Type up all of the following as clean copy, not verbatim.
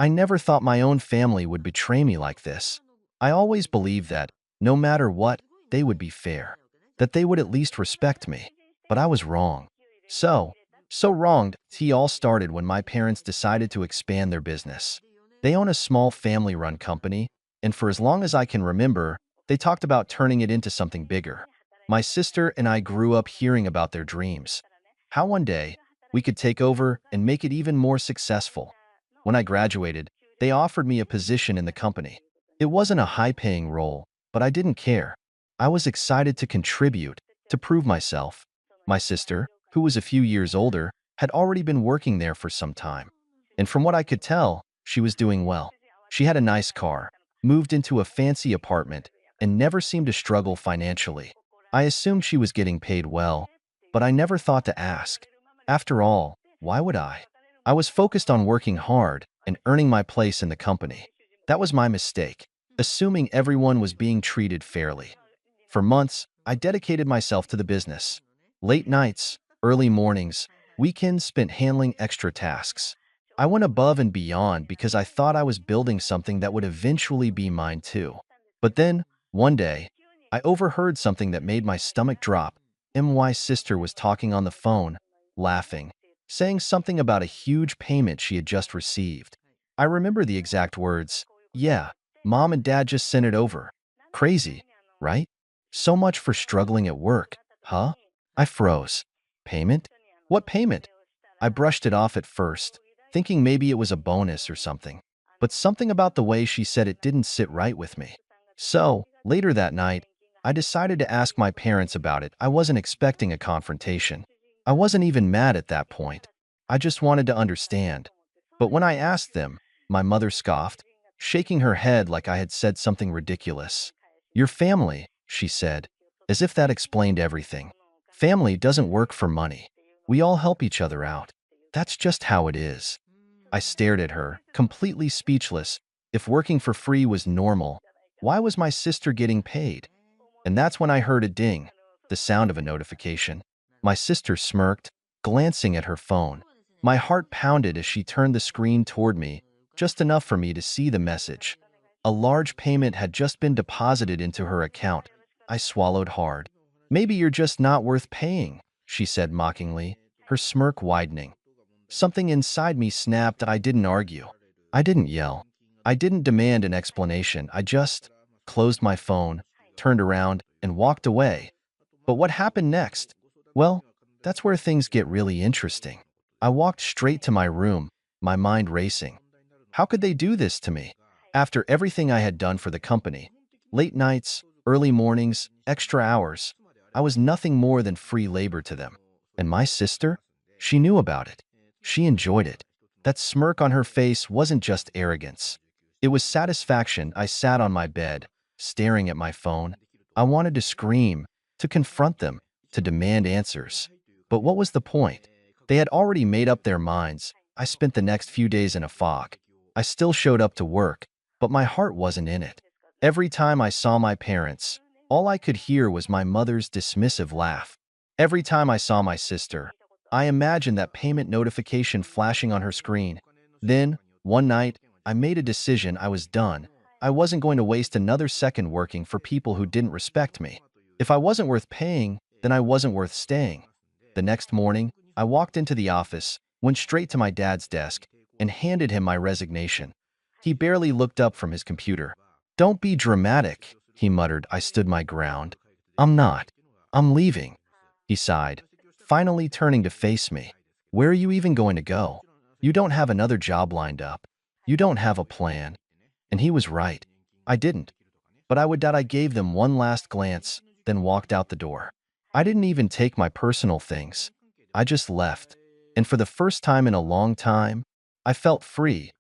I never thought my own family would betray me like this. I always believed that, no matter what, they would be fair, that they would at least respect me. But I was wrong. So, so wronged. It all started when my parents decided to expand their business. They own a small family-run company, and for as long as I can remember, they talked about turning it into something bigger. My sister and I grew up hearing about their dreams. How one day, we could take over and make it even more successful. When I graduated, they offered me a position in the company. It wasn't a high-paying role, but I didn't care. I was excited to contribute, to prove myself. My sister, who was a few years older, had already been working there for some time. And from what I could tell, she was doing well. She had a nice car, moved into a fancy apartment, and never seemed to struggle financially. I assumed she was getting paid well, but I never thought to ask. After all, why would I? I was focused on working hard and earning my place in the company. That was my mistake, assuming everyone was being treated fairly. For months, I dedicated myself to the business. Late nights, early mornings, weekends spent handling extra tasks. I went above and beyond because I thought I was building something that would eventually be mine too. But then, one day, I overheard something that made my stomach drop. My sister was talking on the phone, laughing, saying something about a huge payment she had just received. I remember the exact words. Yeah, Mom and Dad just sent it over. Crazy, right? So much for struggling at work, huh? I froze. Payment? What payment? I brushed it off at first, thinking maybe it was a bonus or something. But something about the way she said it didn't sit right with me. So, later that night, I decided to ask my parents about it. I wasn't expecting a confrontation. I wasn't even mad at that point. I just wanted to understand. But when I asked them, my mother scoffed, shaking her head like I had said something ridiculous. Your family, she said, as if that explained everything. Family doesn't work for money. We all help each other out. That's just how it is. I stared at her, completely speechless. If working for free was normal, why was my sister getting paid? And that's when I heard a ding, the sound of a notification. My sister smirked, glancing at her phone. My heart pounded as she turned the screen toward me, just enough for me to see the message. A large payment had just been deposited into her account. I swallowed hard. Maybe you're just not worth paying, she said mockingly, her smirk widening. Something inside me snapped. I didn't argue. I didn't yell. I didn't demand an explanation. I just closed my phone, turned around, and walked away. But what happened next? Well, that's where things get really interesting. I walked straight to my room, my mind racing. How could they do this to me? After everything I had done for the company, late nights, early mornings, extra hours, I was nothing more than free labor to them. And my sister? She knew about it. She enjoyed it. That smirk on her face wasn't just arrogance. It was satisfaction. I sat on my bed, staring at my phone. I wanted to scream, to confront them, to demand answers. But what was the point? They had already made up their minds. I spent the next few days in a fog. I still showed up to work, but my heart wasn't in it. Every time I saw my parents, all I could hear was my mother's dismissive laugh. Every time I saw my sister, I imagined that payment notification flashing on her screen. Then, one night, I made a decision. I was done. I wasn't going to waste another second working for people who didn't respect me. If I wasn't worth paying, then I wasn't worth staying. The next morning, I walked into the office, went straight to my dad's desk, and handed him my resignation. He barely looked up from his computer. Don't be dramatic, he muttered. I stood my ground. I'm not. I'm leaving. He sighed, finally turning to face me. Where are you even going to go? You don't have another job lined up. You don't have a plan. And he was right. I didn't. But I gave them one last glance, then walked out the door. I didn't even take my personal things. I just left. And for the first time in a long time, I felt free.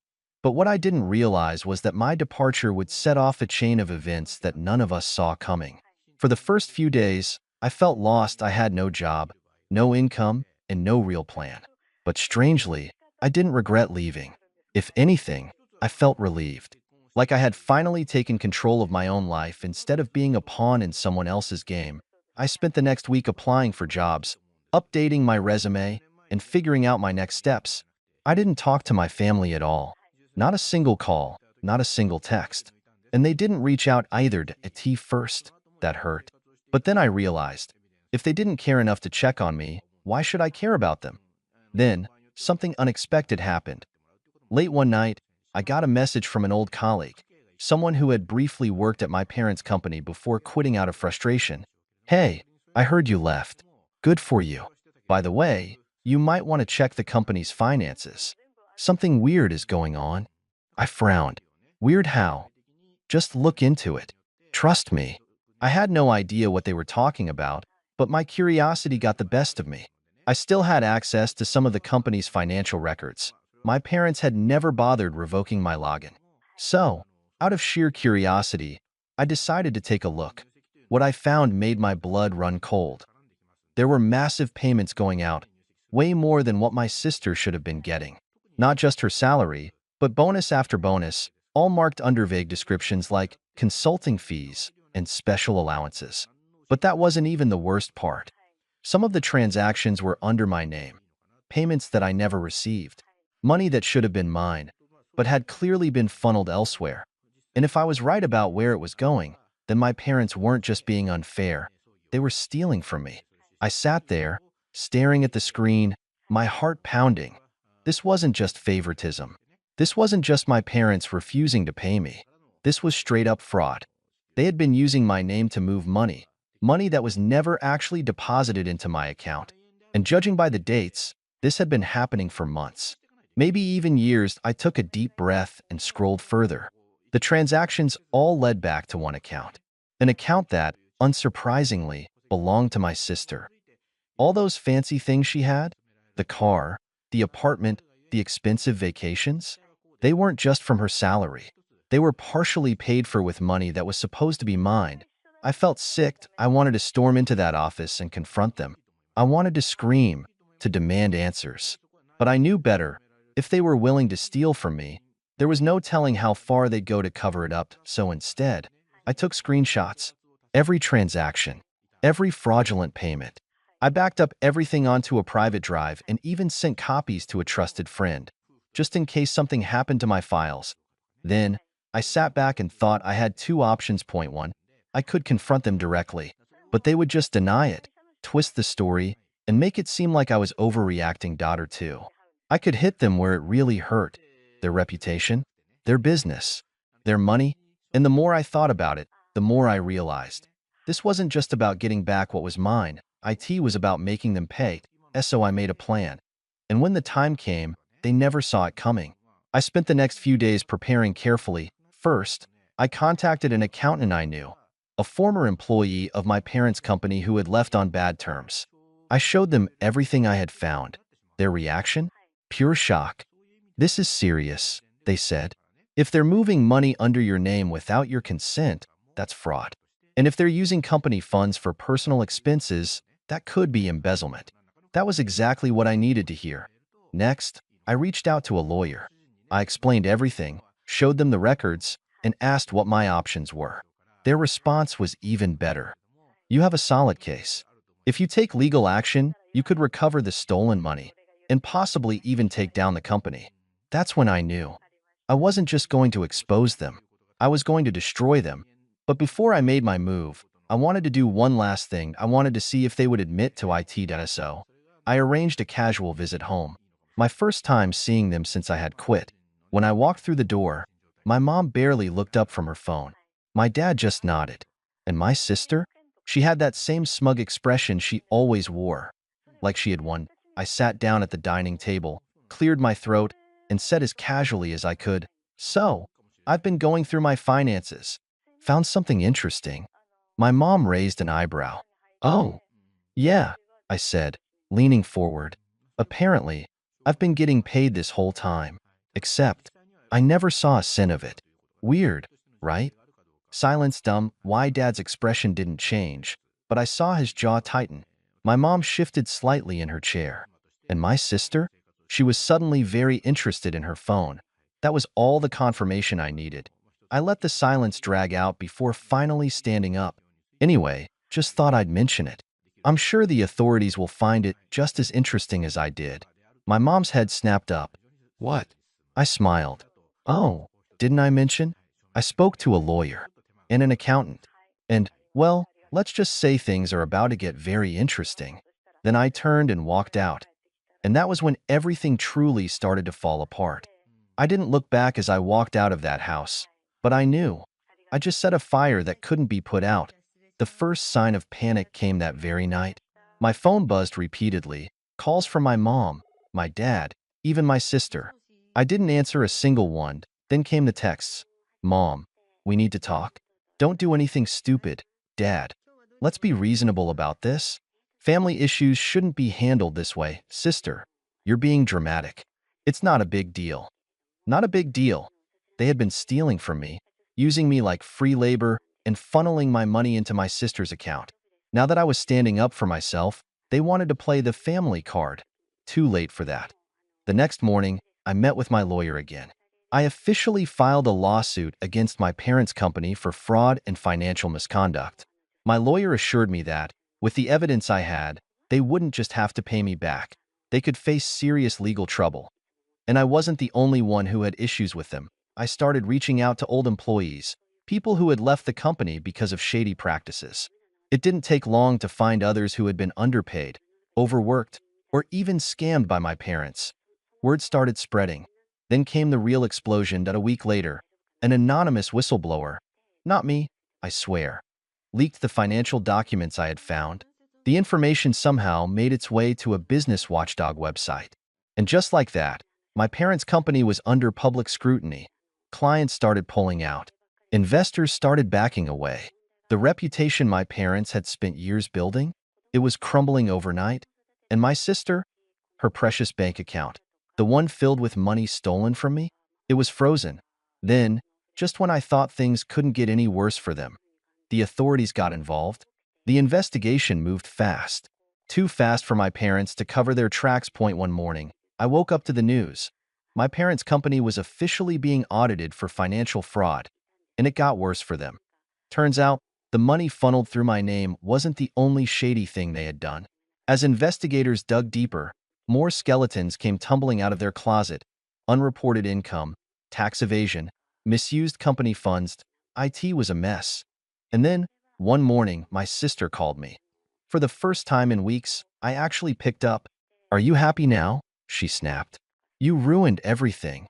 But what I didn't realize was that my departure would set off a chain of events that none of us saw coming. For the first few days, I felt lost. I had no job, no income, and no real plan. But strangely, I didn't regret leaving. If anything, I felt relieved. Like I had finally taken control of my own life instead of being a pawn in someone else's game. I spent the next week applying for jobs, updating my resume, and figuring out my next steps. I didn't talk to my family at all. Not a single call, not a single text. And they didn't reach out either to IT first. That hurt. But then I realized, if they didn't care enough to check on me, why should I care about them? Then, something unexpected happened. Late one night, I got a message from an old colleague, someone who had briefly worked at my parents' company before quitting out of frustration. Hey, I heard you left. Good for you. By the way, you might want to check the company's finances. Something weird is going on. I frowned. Weird how? Just look into it. Trust me. I had no idea what they were talking about, but my curiosity got the best of me. I still had access to some of the company's financial records. My parents had never bothered revoking my login. So, out of sheer curiosity, I decided to take a look. What I found made my blood run cold. There were massive payments going out, way more than what my sister should have been getting. Not just her salary, but bonus after bonus, all marked under vague descriptions like consulting fees and special allowances. But that wasn't even the worst part. Some of the transactions were under my name, payments that I never received, money that should have been mine, but had clearly been funneled elsewhere. And if I was right about where it was going, then my parents weren't just being unfair, they were stealing from me. I sat there, staring at the screen, my heart pounding. This wasn't just favoritism. This wasn't just my parents refusing to pay me. This was straight-up fraud. They had been using my name to move money, money that was never actually deposited into my account. And judging by the dates, this had been happening for months, maybe even years. I took a deep breath and scrolled further. The transactions all led back to one account, an account that, unsurprisingly, belonged to my sister. All those fancy things she had, the car, the apartment, the expensive vacations, they weren't just from her salary. They were partially paid for with money that was supposed to be mine. I felt sick. I wanted to storm into that office and confront them. I wanted to scream, to demand answers. But I knew better. If they were willing to steal from me, there was no telling how far they'd go to cover it up. So instead, I took screenshots. Every transaction, every fraudulent payment. I backed up everything onto a private drive and even sent copies to a trusted friend, just in case something happened to my files. Then, I sat back and thought I had two options. Point one, I could confront them directly, but they would just deny it, twist the story, and make it seem like I was overreacting. Or two, I could hit them where it really hurt, their reputation, their business, their money, and the more I thought about it, the more I realized. This wasn't just about getting back what was mine. IT was about making them pay, so I made a plan. And when the time came, they never saw it coming. I spent the next few days preparing carefully. First, I contacted an accountant I knew, a former employee of my parents' company who had left on bad terms. I showed them everything I had found. Their reaction? Pure shock. This is serious, they said. If they're moving money under your name without your consent, that's fraud. And if they're using company funds for personal expenses, that could be embezzlement. That was exactly what I needed to hear. Next, I reached out to a lawyer. I explained everything, showed them the records, and asked what my options were. Their response was even better. You have a solid case. If you take legal action, you could recover the stolen money and possibly even take down the company. That's when I knew. I wasn't just going to expose them. I was going to destroy them. But before I made my move, I wanted to do one last thing. I wanted to see if they would admit to it. I arranged a casual visit home. My first time seeing them since I had quit. When I walked through the door, my mom barely looked up from her phone. My dad just nodded. And my sister? She had that same smug expression she always wore. Like she had won. I sat down at the dining table, cleared my throat, and said as casually as I could, "So, I've been going through my finances. Found something interesting." My mom raised an eyebrow. "Oh, yeah," I said, leaning forward. "Apparently, I've been getting paid this whole time. Except, I never saw a cent of it. Weird, right?" Silence. Dumb. Why? Dad's expression didn't change, but I saw his jaw tighten. My mom shifted slightly in her chair. And my sister? She was suddenly very interested in her phone. That was all the confirmation I needed. I let the silence drag out before finally standing up. "Anyway, just thought I'd mention it. I'm sure the authorities will find it just as interesting as I did." My mom's head snapped up. "What?" I smiled. Oh, didn't I mention? I spoke to a lawyer and an accountant. And, well, let's just say things are about to get very interesting. Then I turned and walked out. And that was when everything truly started to fall apart. I didn't look back as I walked out of that house, but I knew. I just set a fire that couldn't be put out. The first sign of panic came that very night. My phone buzzed repeatedly, calls from my mom, my dad, even my sister. I didn't answer a single one. Then came the texts. Mom, we need to talk. Don't do anything stupid. Dad, let's be reasonable about this. Family issues shouldn't be handled this way. Sister, you're being dramatic. It's not a big deal. Not a big deal. They had been stealing from me, using me like free labor, and funneling my money into my sister's account. Now that I was standing up for myself, they wanted to play the family card. Too late for that. The next morning, I met with my lawyer again. I officially filed a lawsuit against my parents' company for fraud and financial misconduct. My lawyer assured me that, with the evidence I had, they wouldn't just have to pay me back. They could face serious legal trouble. And I wasn't the only one who had issues with them. I started reaching out to old employees, people who had left the company because of shady practices. It didn't take long to find others who had been underpaid, overworked, or even scammed by my parents. Word started spreading. Then came the real explosion that a week later, an anonymous whistleblower, not me, I swear, leaked the financial documents I had found. The information somehow made its way to a business watchdog website. And just like that, my parents' company was under public scrutiny. Clients started pulling out. Investors started backing away. The reputation my parents had spent years building, it was crumbling overnight. And my sister, her precious bank account, the one filled with money stolen from me, it was frozen. Then, just when I thought things couldn't get any worse for them, the authorities got involved. The investigation moved fast. Too fast for my parents to cover their tracks. One morning, I woke up to the news. My parents' company was officially being audited for financial fraud, and it got worse for them. Turns out, the money funneled through my name wasn't the only shady thing they had done. As investigators dug deeper, more skeletons came tumbling out of their closet. Unreported income, tax evasion, misused company funds. IT was a mess. And then, one morning, my sister called me. For the first time in weeks, I actually picked up. Are you happy now? She snapped. You ruined everything.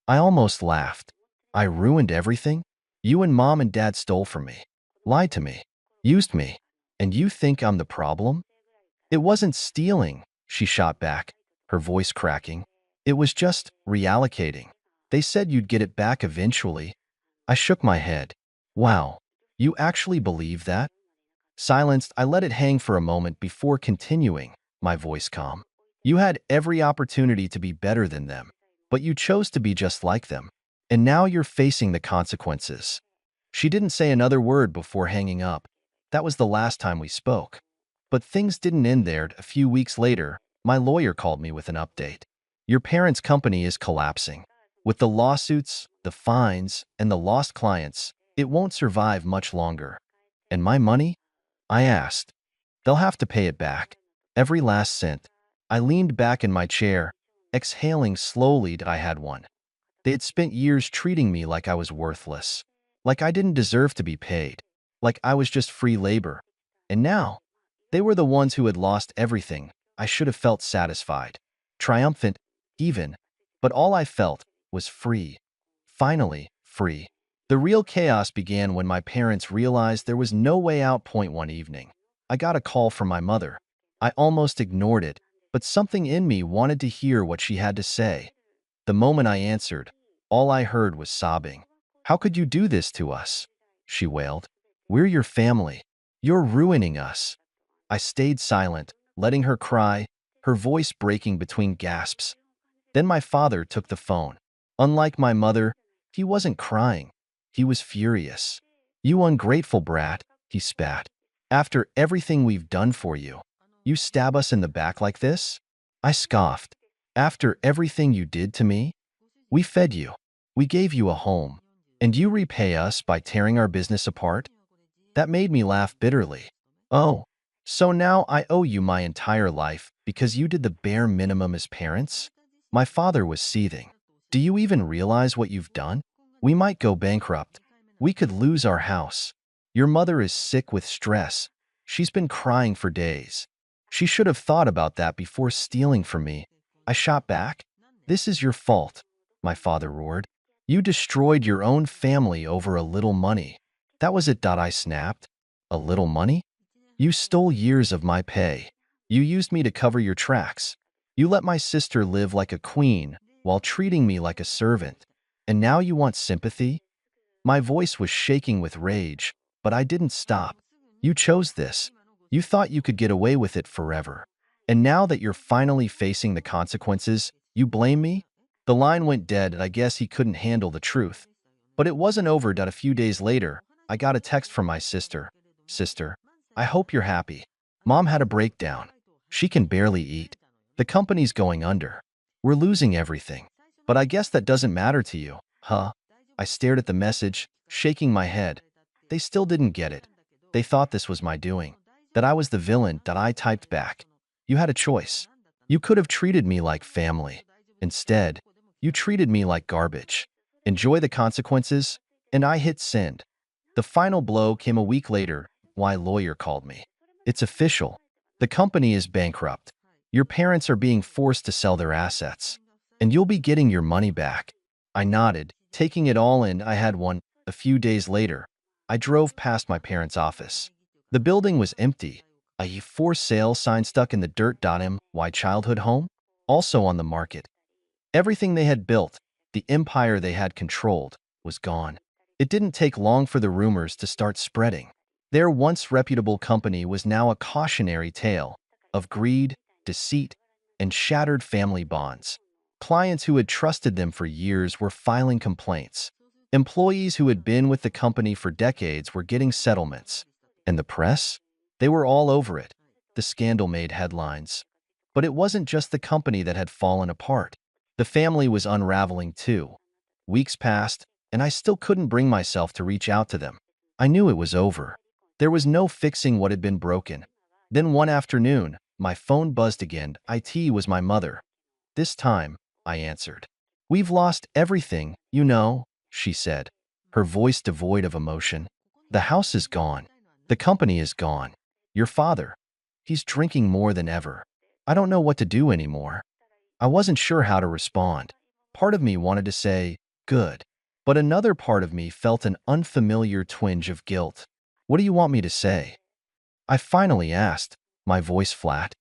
I almost laughed. I ruined everything? You and mom and dad stole from me, lied to me, used me, and you think I'm the problem? It wasn't stealing, she shot back, her voice cracking. It was just reallocating. They said you'd get it back eventually. I shook my head. Wow, you actually believe that? Silenced, I let it hang for a moment before continuing, my voice calm. You had every opportunity to be better than them, but you chose to be just like them. And now you're facing the consequences. She didn't say another word before hanging up. That was the last time we spoke. But things didn't end there. A few weeks later, my lawyer called me with an update. Your parents' company is collapsing. With the lawsuits, the fines, and the lost clients, it won't survive much longer. And my money? I asked. They'll have to pay it back. Every last cent. I leaned back in my chair, exhaling slowly that I had won. They had spent years treating me like I was worthless, like I didn't deserve to be paid, like I was just free labor. And now, they were the ones who had lost everything. I should have felt satisfied, triumphant, even, but all I felt was free. Finally, free. The real chaos began when my parents realized there was no way out. One evening, I got a call from my mother. I almost ignored it, but something in me wanted to hear what she had to say. The moment I answered, all I heard was sobbing. How could you do this to us? She wailed. We're your family. You're ruining us. I stayed silent, letting her cry, her voice breaking between gasps. Then my father took the phone. Unlike my mother, he wasn't crying. He was furious. You ungrateful brat, he spat. After everything we've done for you, you stab us in the back like this? I scoffed. After everything you did to me? We fed you. We gave you a home. And you repay us by tearing our business apart? That made me laugh bitterly. Oh, so now I owe you my entire life because you did the bare minimum as parents? My father was seething. Do you even realize what you've done? We might go bankrupt. We could lose our house. Your mother is sick with stress. She's been crying for days. She should have thought about that before stealing from me. I shot back. This is your fault, my father roared. You destroyed your own family over a little money. That was it. I snapped. A little money? You stole years of my pay. You used me to cover your tracks. You let my sister live like a queen while treating me like a servant. And now you want sympathy? My voice was shaking with rage, but I didn't stop. You chose this. You thought you could get away with it forever. And now that you're finally facing the consequences, you blame me? The line went dead, and I guess he couldn't handle the truth. But it wasn't over. A few days later, I got a text from my sister. Sister, I hope you're happy. Mom had a breakdown. She can barely eat. The company's going under. We're losing everything. But I guess that doesn't matter to you, huh? I stared at the message, shaking my head. They still didn't get it. They thought this was my doing, that I was the villain. I typed back. You had a choice. You could have treated me like family. Instead, you treated me like garbage. Enjoy the consequences. And I hit send. The final blow came a week later. My lawyer called me. It's official. The company is bankrupt. Your parents are being forced to sell their assets. And you'll be getting your money back. I nodded, taking it all in. I had one. A few days later, I drove past my parents' office. The building was empty. A for sale sign stuck in the dirt. My childhood home? Also on the market. Everything they had built, the empire they had controlled, was gone. It didn't take long for the rumors to start spreading. Their once reputable company was now a cautionary tale of greed, deceit, and shattered family bonds. Clients who had trusted them for years were filing complaints. Employees who had been with the company for decades were getting settlements. And the press? They were all over it. The scandal made headlines. But it wasn't just the company that had fallen apart. The family was unraveling too. Weeks passed, and I still couldn't bring myself to reach out to them. I knew it was over. There was no fixing what had been broken. Then one afternoon, my phone buzzed again. It was my mother. This time, I answered. We've lost everything, you know, she said, her voice devoid of emotion. The house is gone. The company is gone. Your father, he's drinking more than ever. I don't know what to do anymore. I wasn't sure how to respond. Part of me wanted to say, good. But another part of me felt an unfamiliar twinge of guilt. What do you want me to say? I finally asked, my voice flat.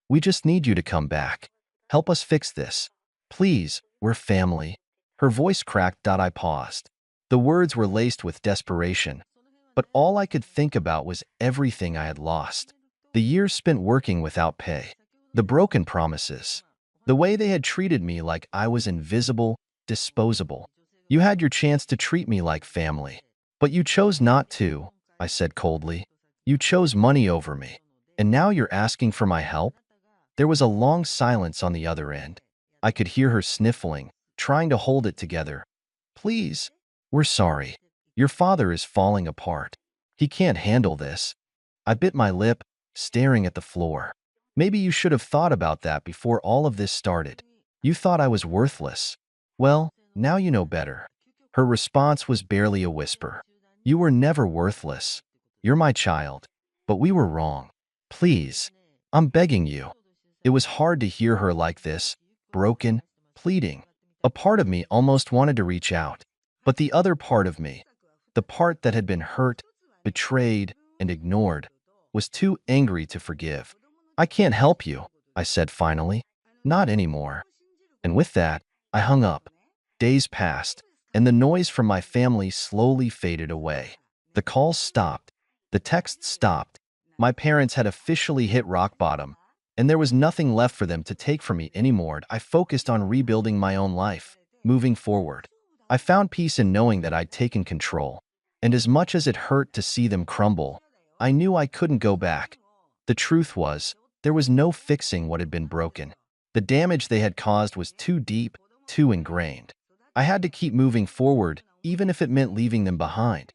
We just need you to come back. Help us fix this. Please, we're family. Her voice cracked. I paused. The words were laced with desperation. But all I could think about was everything I had lost. The years spent working without pay. The broken promises. The way they had treated me like I was invisible, disposable. You had your chance to treat me like family. But you chose not to, I said coldly. You chose money over me. And now you're asking for my help? There was a long silence on the other end. I could hear her sniffling, trying to hold it together. Please, we're sorry. Your father is falling apart. He can't handle this. I bit my lip, staring at the floor. Maybe you should have thought about that before all of this started. You thought I was worthless. Well, now you know better. Her response was barely a whisper. You were never worthless. You're my child. But we were wrong. Please, I'm begging you. It was hard to hear her like this, broken, pleading. A part of me almost wanted to reach out. But the other part of me, the part that had been hurt, betrayed, and ignored, was too angry to forgive. I can't help you, I said finally. Not anymore. And with that, I hung up. Days passed, and the noise from my family slowly faded away. The calls stopped. The texts stopped. My parents had officially hit rock bottom, and there was nothing left for them to take from me anymore. I focused on rebuilding my own life, moving forward. I found peace in knowing that I'd taken control. And as much as it hurt to see them crumble, I knew I couldn't go back. The truth was, there was no fixing what had been broken. The damage they had caused was too deep, too ingrained. I had to keep moving forward, even if it meant leaving them behind.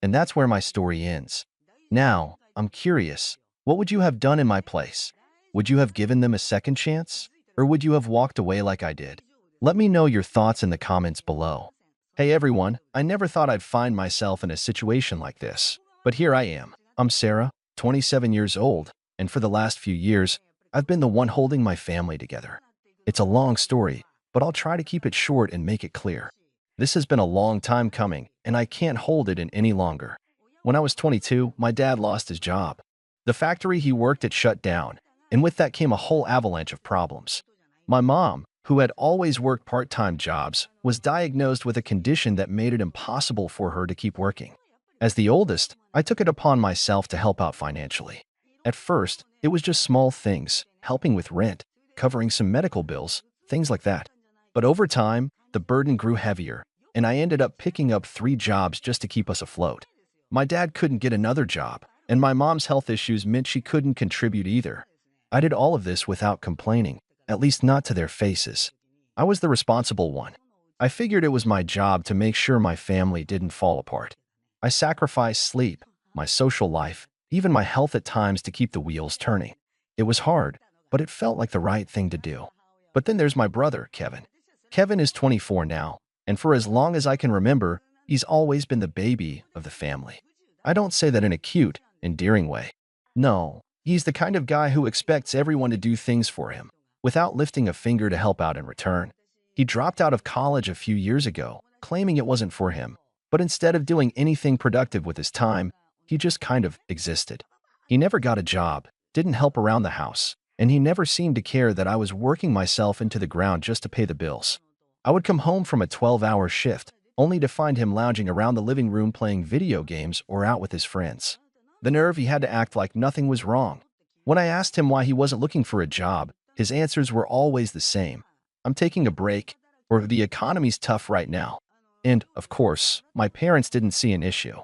And that's where my story ends. Now, I'm curious, what would you have done in my place? Would you have given them a second chance? Or would you have walked away like I did? Let me know your thoughts in the comments below. Hey everyone, I never thought I'd find myself in a situation like this. But here I am. I'm Sarah, 27 years old, and for the last few years, I've been the one holding my family together. It's a long story, but I'll try to keep it short and make it clear. This has been a long time coming, and I can't hold it in any longer. When I was 22, my dad lost his job. The factory he worked at shut down, and with that came a whole avalanche of problems. My mom, who had always worked part-time jobs, was diagnosed with a condition that made it impossible for her to keep working. As the oldest, I took it upon myself to help out financially. At first, it was just small things, helping with rent, covering some medical bills, things like that. But over time, the burden grew heavier, and I ended up picking up 3 jobs just to keep us afloat. My dad couldn't get another job, and my mom's health issues meant she couldn't contribute either. I did all of this without complaining, at least not to their faces. I was the responsible one. I figured it was my job to make sure my family didn't fall apart. I sacrificed sleep, my social life, even my health at times to keep the wheels turning. It was hard, but it felt like the right thing to do. But then there's my brother, Kevin. Kevin is 24 now, and for as long as I can remember, he's always been the baby of the family. I don't say that in a cute, endearing way. No, he's the kind of guy who expects everyone to do things for him, without lifting a finger to help out in return. He dropped out of college a few years ago, claiming it wasn't for him, but instead of doing anything productive with his time, he just kind of existed. He never got a job, didn't help around the house, and he never seemed to care that I was working myself into the ground just to pay the bills. I would come home from a 12-hour shift, only to find him lounging around the living room playing video games or out with his friends. The nerve he had to act like nothing was wrong. When I asked him why he wasn't looking for a job, his answers were always the same. I'm taking a break, or the economy's tough right now. And, of course, my parents didn't see an issue.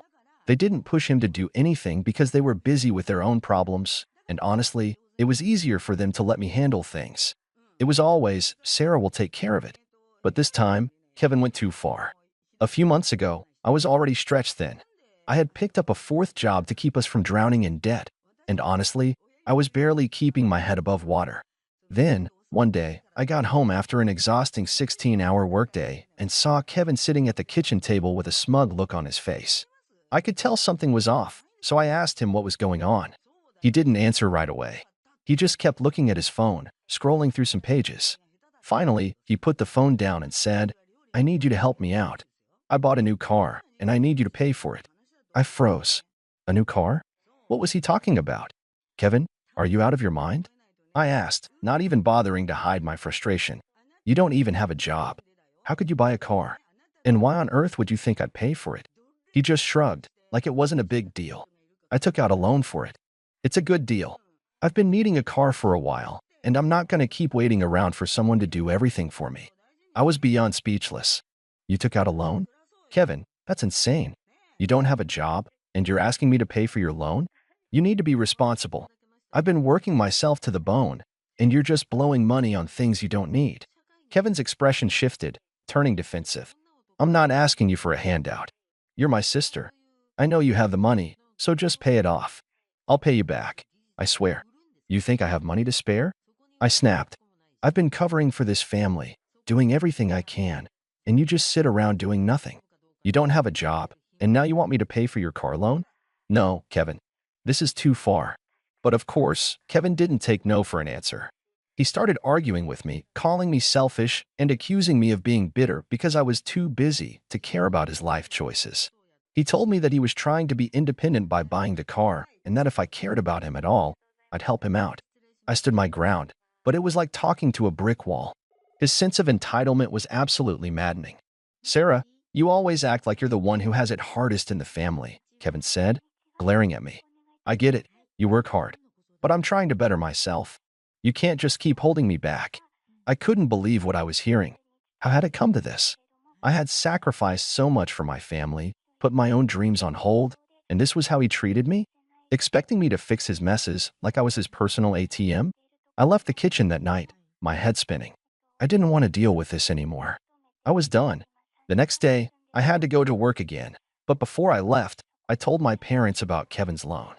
They didn't push him to do anything because they were busy with their own problems, and honestly, it was easier for them to let me handle things. It was always, Sarah will take care of it. But this time, Kevin went too far. A few months ago, I was already stretched thin. I had picked up a 4th job to keep us from drowning in debt, and honestly, I was barely keeping my head above water. Then, one day, I got home after an exhausting 16-hour workday and saw Kevin sitting at the kitchen table with a smug look on his face. I could tell something was off, so I asked him what was going on. He didn't answer right away. He just kept looking at his phone, scrolling through some pages. Finally, he put the phone down and said, "I need you to help me out. I bought a new car, and I need you to pay for it." I froze. A new car? What was he talking about? Kevin, are you out of your mind? I asked, not even bothering to hide my frustration. You don't even have a job. How could you buy a car? And why on earth would you think I'd pay for it? He just shrugged, like it wasn't a big deal. I took out a loan for it. It's a good deal. I've been needing a car for a while, and I'm not going to keep waiting around for someone to do everything for me. I was beyond speechless. You took out a loan? Kevin, that's insane. You don't have a job, and you're asking me to pay for your loan? You need to be responsible. I've been working myself to the bone, and you're just blowing money on things you don't need. Kevin's expression shifted, turning defensive. I'm not asking you for a handout. You're my sister. I know you have the money, so just pay it off. I'll pay you back. I swear. You think I have money to spare? I snapped. I've been covering for this family, doing everything I can, and you just sit around doing nothing. You don't have a job, and now you want me to pay for your car loan? No, Kevin. This is too far. But of course, Kevin didn't take no for an answer. He started arguing with me, calling me selfish and accusing me of being bitter because I was too busy to care about his life choices. He told me that he was trying to be independent by buying the car and that if I cared about him at all, I'd help him out. I stood my ground, but it was like talking to a brick wall. His sense of entitlement was absolutely maddening. Sarah, you always act like you're the one who has it hardest in the family, Kevin said, glaring at me. I get it. You work hard. But I'm trying to better myself. You can't just keep holding me back. I couldn't believe what I was hearing. How had it come to this? I had sacrificed so much for my family, put my own dreams on hold, and this was how he treated me? Expecting me to fix his messes like I was his personal ATM? I left the kitchen that night, my head spinning. I didn't want to deal with this anymore. I was done. The next day, I had to go to work again, but before I left, I told my parents about Kevin's loan.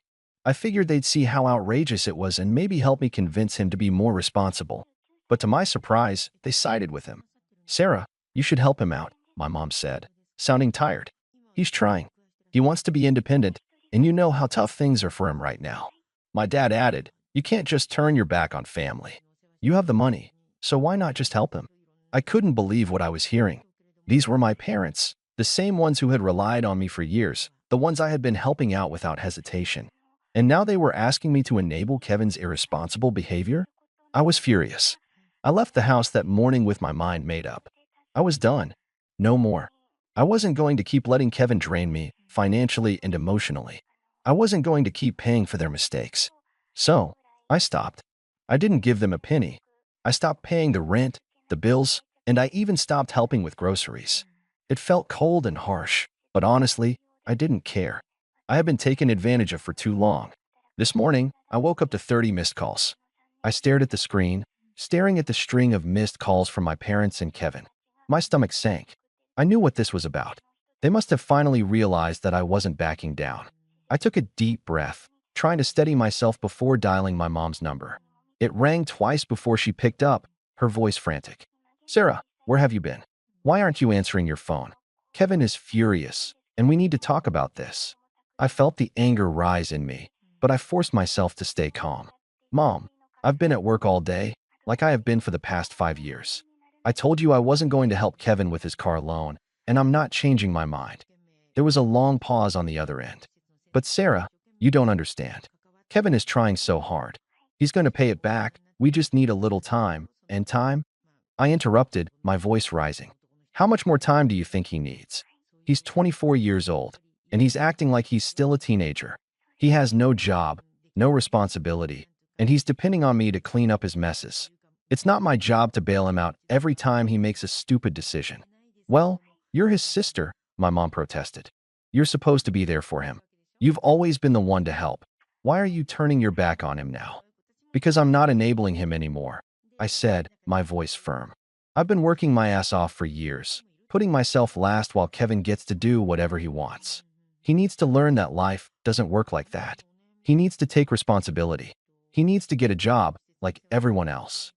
I figured they'd see how outrageous it was and maybe help me convince him to be more responsible. But to my surprise, they sided with him. Sarah, you should help him out, my mom said, sounding tired. He's trying. He wants to be independent, and you know how tough things are for him right now. My dad added, you can't just turn your back on family. You have the money, so why not just help him? I couldn't believe what I was hearing. These were my parents, the same ones who had relied on me for years, the ones I had been helping out without hesitation. And now they were asking me to enable Kevin's irresponsible behavior? I was furious. I left the house that morning with my mind made up. I was done. No more. I wasn't going to keep letting Kevin drain me, financially and emotionally. I wasn't going to keep paying for their mistakes. So, I stopped. I didn't give them a penny. I stopped paying the rent, the bills, and I even stopped helping with groceries. It felt cold and harsh, but honestly, I didn't care. I had been taken advantage of for too long. This morning, I woke up to 30 missed calls. I stared at the screen, staring at the string of missed calls from my parents and Kevin. My stomach sank. I knew what this was about. They must have finally realized that I wasn't backing down. I took a deep breath, trying to steady myself before dialing my mom's number. It rang twice before she picked up, her voice frantic. Sarah, where have you been? Why aren't you answering your phone? Kevin is furious, and we need to talk about this. I felt the anger rise in me, but I forced myself to stay calm. Mom, I've been at work all day, like I have been for the past 5 years. I told you I wasn't going to help Kevin with his car loan, and I'm not changing my mind. There was a long pause on the other end. But Sarah, you don't understand. Kevin is trying so hard. He's going to pay it back. We just need a little time. And time? I interrupted, my voice rising. How much more time do you think he needs? He's 24 years old, and he's acting like he's still a teenager. He has no job, no responsibility, and he's depending on me to clean up his messes. It's not my job to bail him out every time he makes a stupid decision. Well, you're his sister, my mom protested. You're supposed to be there for him. You've always been the one to help. Why are you turning your back on him now? Because I'm not enabling him anymore, I said, my voice firm. I've been working my ass off for years, putting myself last while Kevin gets to do whatever he wants. He needs to learn that life doesn't work like that. He needs to take responsibility. He needs to get a job like everyone else.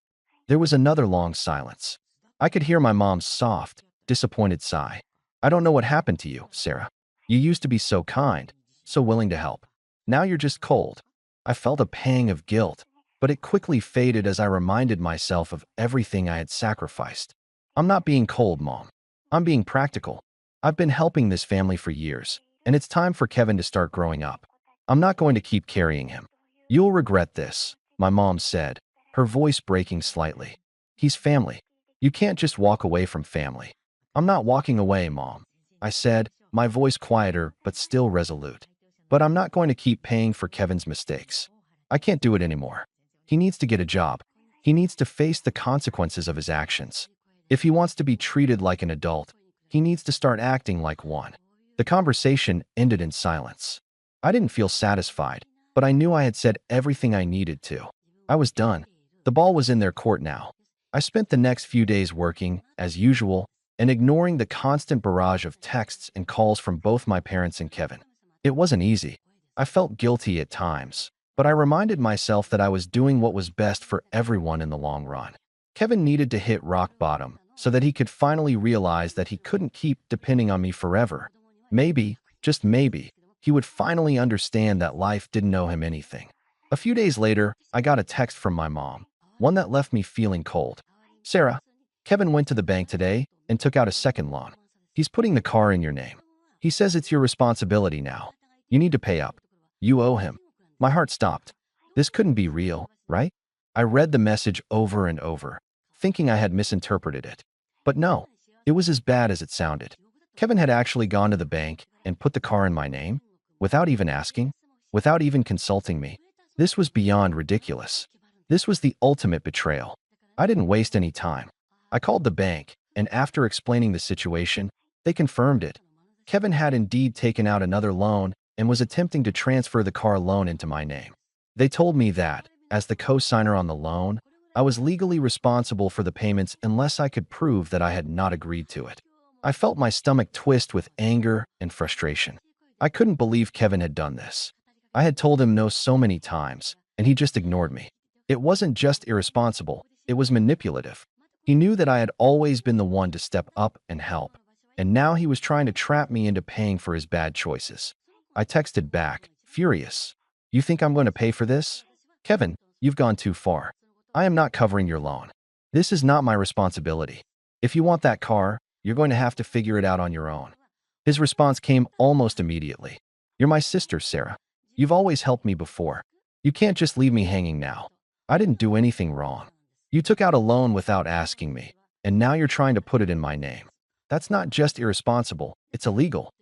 There was another long silence. I could hear my mom's soft, disappointed sigh. I don't know what happened to you, Sarah. You used to be so kind, so willing to help. Now you're just cold. I felt a pang of guilt, but it quickly faded as I reminded myself of everything I had sacrificed. I'm not being cold, Mom. I'm being practical. I've been helping this family for years, and it's time for Kevin to start growing up. I'm not going to keep carrying him. You'll regret this, my mom said, her voice breaking slightly. He's family. You can't just walk away from family. I'm not walking away, Mom, I said, my voice quieter but still resolute. But I'm not going to keep paying for Kevin's mistakes. I can't do it anymore. He needs to get a job. He needs to face the consequences of his actions. If he wants to be treated like an adult, he needs to start acting like one. The conversation ended in silence. I didn't feel satisfied, but I knew I had said everything I needed to. I was done. The ball was in their court now. I spent the next few days working, as usual, and ignoring the constant barrage of texts and calls from both my parents and Kevin. It wasn't easy. I felt guilty at times, but I reminded myself that I was doing what was best for everyone in the long run. Kevin needed to hit rock bottom so that he could finally realize that he couldn't keep depending on me forever. Maybe, just maybe, he would finally understand that life didn't owe him anything. A few days later, I got a text from my mom, one that left me feeling cold. Sarah, Kevin went to the bank today and took out a second loan. He's putting the car in your name. He says it's your responsibility now. You need to pay up. You owe him. My heart stopped. This couldn't be real, right? I read the message over and over, thinking I had misinterpreted it. But no, it was as bad as it sounded. Kevin had actually gone to the bank and put the car in my name, without even asking, without even consulting me. This was beyond ridiculous. This was the ultimate betrayal. I didn't waste any time. I called the bank, and after explaining the situation, they confirmed it. Kevin had indeed taken out another loan and was attempting to transfer the car loan into my name. They told me that, as the co-signer on the loan, I was legally responsible for the payments unless I could prove that I had not agreed to it. I felt my stomach twist with anger and frustration. I couldn't believe Kevin had done this. I had told him no so many times, and he just ignored me. It wasn't just irresponsible, it was manipulative. He knew that I had always been the one to step up and help, and now he was trying to trap me into paying for his bad choices. I texted back, furious. You think I'm going to pay for this? Kevin, you've gone too far. I am not covering your loan. This is not my responsibility. If you want that car, you're going to have to figure it out on your own. His response came almost immediately. You're my sister, Sarah. You've always helped me before. You can't just leave me hanging now. I didn't do anything wrong. You took out a loan without asking me, and now you're trying to put it in my name. That's not just irresponsible, it's illegal.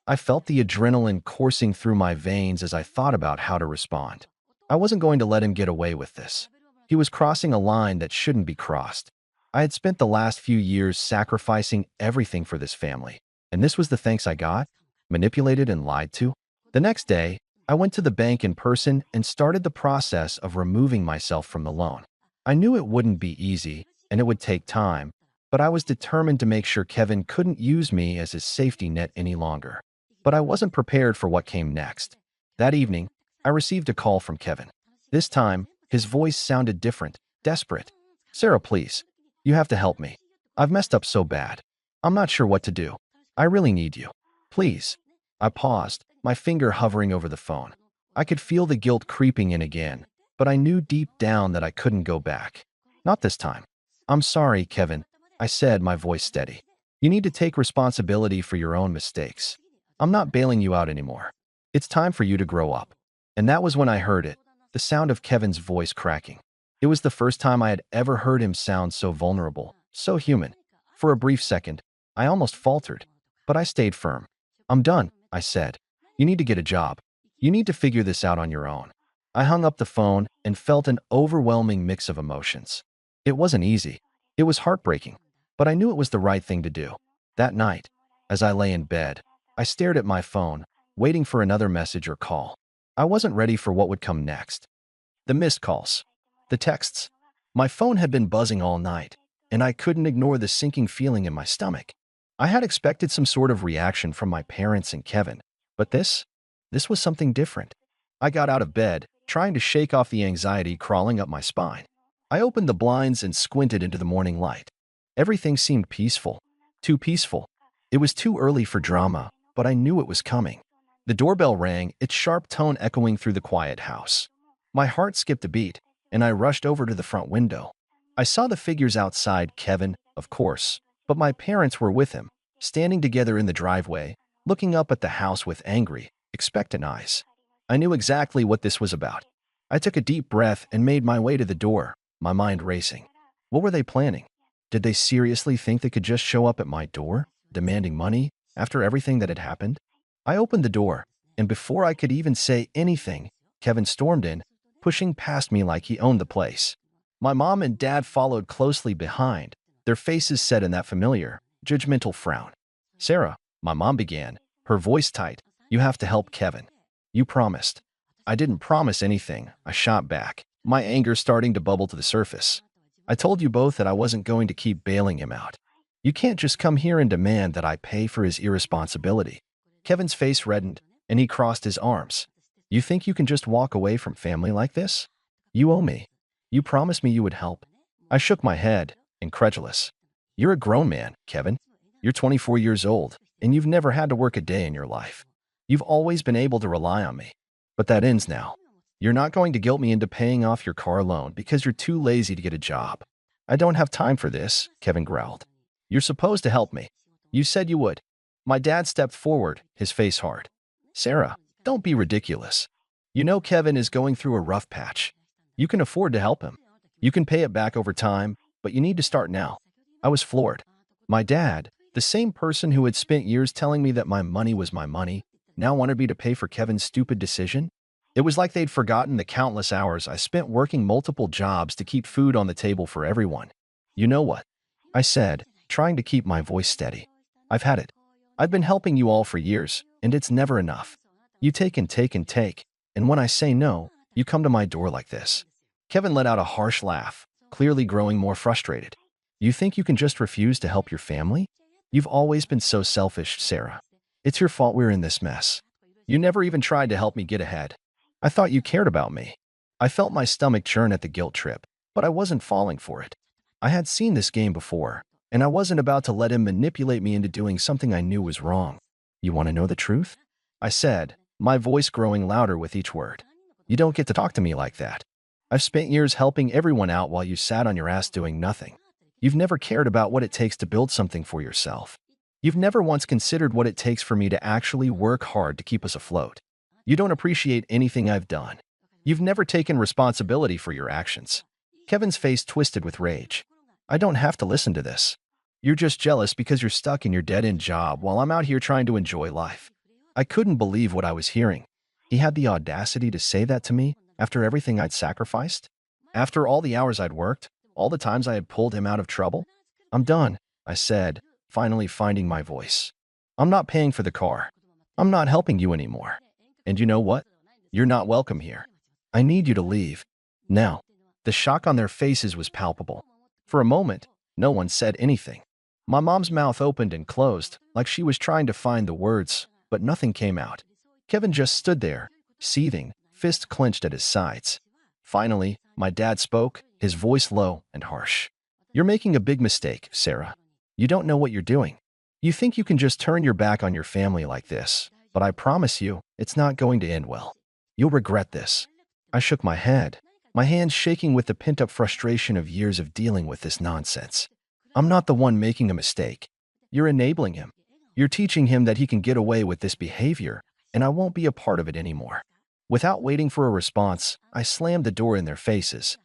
I felt the adrenaline coursing through my veins as I thought about how to respond. I wasn't going to let him get away with this. He was crossing a line that shouldn't be crossed. I had spent the last few years sacrificing everything for this family, and this was the thanks I got? Manipulated and lied to? The next day, I went to the bank in person and started the process of removing myself from the loan. I knew it wouldn't be easy, and it would take time, but I was determined to make sure Kevin couldn't use me as his safety net any longer. But I wasn't prepared for what came next. That evening, I received a call from Kevin. This time, his voice sounded different, desperate. Sarah, please. You have to help me. I've messed up so bad. I'm not sure what to do. I really need you. Please. I paused, my finger hovering over the phone. I could feel the guilt creeping in again, but I knew deep down that I couldn't go back. Not this time. I'm sorry, Kevin, I said, my voice steady. You need to take responsibility for your own mistakes. I'm not bailing you out anymore. It's time for you to grow up. And that was when I heard it, the sound of Kevin's voice cracking. It was the first time I had ever heard him sound so vulnerable, so human. For a brief second, I almost faltered, but I stayed firm. I'm done, I said. You need to get a job. You need to figure this out on your own. I hung up the phone and felt an overwhelming mix of emotions. It wasn't easy. It was heartbreaking, but I knew it was the right thing to do. That night, as I lay in bed, I stared at my phone, waiting for another message or call. I wasn't ready for what would come next. The missed calls. The texts. My phone had been buzzing all night, and I couldn't ignore the sinking feeling in my stomach. I had expected some sort of reaction from my parents and Kevin, but this was something different. I got out of bed, trying to shake off the anxiety crawling up my spine. I opened the blinds and squinted into the morning light. Everything seemed peaceful. Too peaceful. It was too early for drama, but I knew it was coming. The doorbell rang, its sharp tone echoing through the quiet house. My heart skipped a beat, and I rushed over to the front window. I saw the figures outside, Kevin, of course, but my parents were with him, standing together in the driveway, looking up at the house with angry, expectant eyes. I knew exactly what this was about. I took a deep breath and made my way to the door, my mind racing. What were they planning? Did they seriously think they could just show up at my door, demanding money, after everything that had happened? I opened the door, and before I could even say anything, Kevin stormed in, pushing past me like he owned the place. My mom and dad followed closely behind, their faces set in that familiar, judgmental frown. Sarah, my mom began, her voice tight, you have to help Kevin. You promised. I didn't promise anything, I shot back, my anger starting to bubble to the surface. I told you both that I wasn't going to keep bailing him out. You can't just come here and demand that I pay for his irresponsibility. Kevin's face reddened, and he crossed his arms. You think you can just walk away from family like this? You owe me. You promised me you would help. I shook my head, incredulous. You're a grown man, Kevin. You're 24 years old, and you've never had to work a day in your life. You've always been able to rely on me. But that ends now. You're not going to guilt me into paying off your car loan because you're too lazy to get a job. I don't have time for this, Kevin growled. You're supposed to help me. You said you would. My dad stepped forward, his face hard. Sarah, don't be ridiculous. You know Kevin is going through a rough patch. You can afford to help him. You can pay it back over time, but you need to start now. I was floored. My dad, the same person who had spent years telling me that my money was my money, now wanted me to pay for Kevin's stupid decision? It was like they'd forgotten the countless hours I spent working multiple jobs to keep food on the table for everyone. You know what? I said, trying to keep my voice steady. I've had it. I've been helping you all for years, and it's never enough. You take and take and take, and when I say no, you come to my door like this. Kevin let out a harsh laugh, clearly growing more frustrated. You think you can just refuse to help your family? You've always been so selfish, Sarah. It's your fault we're in this mess. You never even tried to help me get ahead. I thought you cared about me. I felt my stomach churn at the guilt trip, but I wasn't falling for it. I had seen this game before, and I wasn't about to let him manipulate me into doing something I knew was wrong. You want to know the truth? I said, my voice growing louder with each word. You don't get to talk to me like that. I've spent years helping everyone out while you sat on your ass doing nothing. You've never cared about what it takes to build something for yourself. You've never once considered what it takes for me to actually work hard to keep us afloat. You don't appreciate anything I've done. You've never taken responsibility for your actions. Kevin's face twisted with rage. I don't have to listen to this. You're just jealous because you're stuck in your dead-end job while I'm out here trying to enjoy life. I couldn't believe what I was hearing. He had the audacity to say that to me after everything I'd sacrificed? After all the hours I'd worked? All the times I had pulled him out of trouble? I'm done, I said, finally finding my voice. I'm not paying for the car. I'm not helping you anymore. And you know what? You're not welcome here. I need you to leave. Now. The shock on their faces was palpable. For a moment, no one said anything. My mom's mouth opened and closed, like she was trying to find the words, but nothing came out. Kevin just stood there, seething, fist clenched at his sides. Finally, my dad spoke, his voice low and harsh. You're making a big mistake, Sarah. You don't know what you're doing. You think you can just turn your back on your family like this, but I promise you, it's not going to end well. You'll regret this. I shook my head, my hands shaking with the pent-up frustration of years of dealing with this nonsense. I'm not the one making a mistake. You're enabling him. You're teaching him that he can get away with this behavior, and I won't be a part of it anymore. Without waiting for a response, I slammed the door in their faces.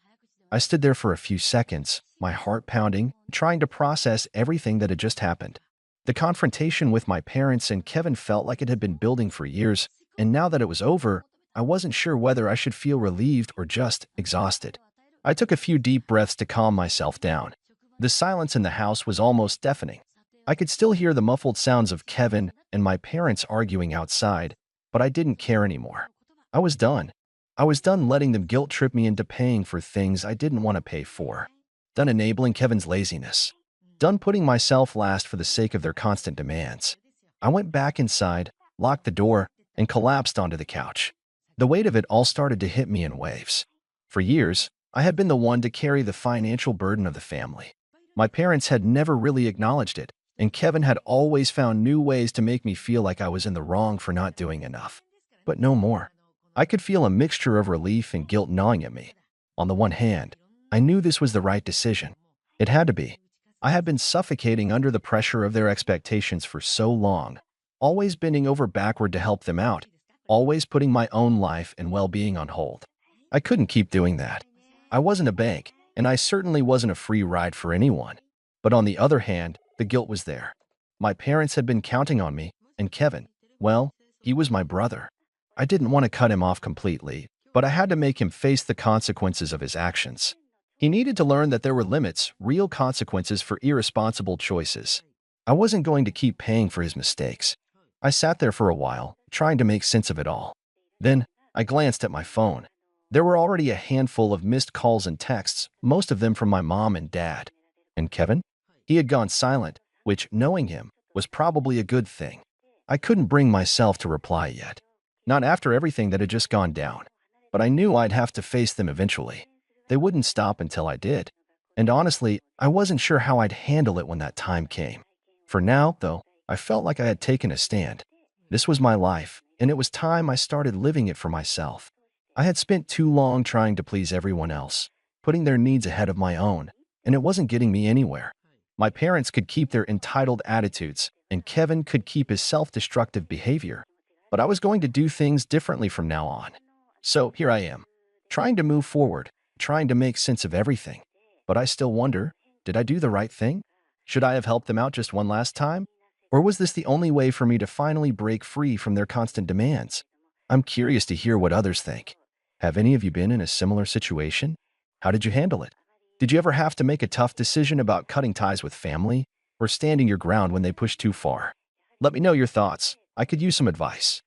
I stood there for a few seconds, my heart pounding, trying to process everything that had just happened. The confrontation with my parents and Kevin felt like it had been building for years, and now that it was over, I wasn't sure whether I should feel relieved or just exhausted. I took a few deep breaths to calm myself down. The silence in the house was almost deafening. I could still hear the muffled sounds of Kevin and my parents arguing outside, but I didn't care anymore. I was done. I was done letting them guilt-trip me into paying for things I didn't want to pay for. Done enabling Kevin's laziness. Done putting myself last for the sake of their constant demands. I went back inside, locked the door, and collapsed onto the couch. The weight of it all started to hit me in waves. For years, I had been the one to carry the financial burden of the family. My parents had never really acknowledged it, and Kevin had always found new ways to make me feel like I was in the wrong for not doing enough. But no more. I could feel a mixture of relief and guilt gnawing at me. On the one hand, I knew this was the right decision. It had to be. I had been suffocating under the pressure of their expectations for so long, always bending over backward to help them out, always putting my own life and well-being on hold. I couldn't keep doing that. I wasn't a bank, and I certainly wasn't a free ride for anyone. But on the other hand, the guilt was there. My parents had been counting on me, and Kevin, well, he was my brother. I didn't want to cut him off completely, but I had to make him face the consequences of his actions. He needed to learn that there were limits, real consequences for irresponsible choices. I wasn't going to keep paying for his mistakes. I sat there for a while, trying to make sense of it all. Then, I glanced at my phone. There were already a handful of missed calls and texts, most of them from my mom and dad. And Kevin? He had gone silent, which, knowing him, was probably a good thing. I couldn't bring myself to reply yet. Not after everything that had just gone down. But I knew I'd have to face them eventually. They wouldn't stop until I did. And honestly, I wasn't sure how I'd handle it when that time came. For now, though, I felt like I had taken a stand. This was my life, and it was time I started living it for myself. I had spent too long trying to please everyone else, putting their needs ahead of my own, and it wasn't getting me anywhere. My parents could keep their entitled attitudes, and Kevin could keep his self-destructive behavior. But I was going to do things differently from now on. So here I am, trying to move forward, trying to make sense of everything. But I still wonder, did I do the right thing? Should I have helped them out just one last time? Or was this the only way for me to finally break free from their constant demands? I'm curious to hear what others think. Have any of you been in a similar situation? How did you handle it? Did you ever have to make a tough decision about cutting ties with family or standing your ground when they push too far? Let me know your thoughts. I could use some advice.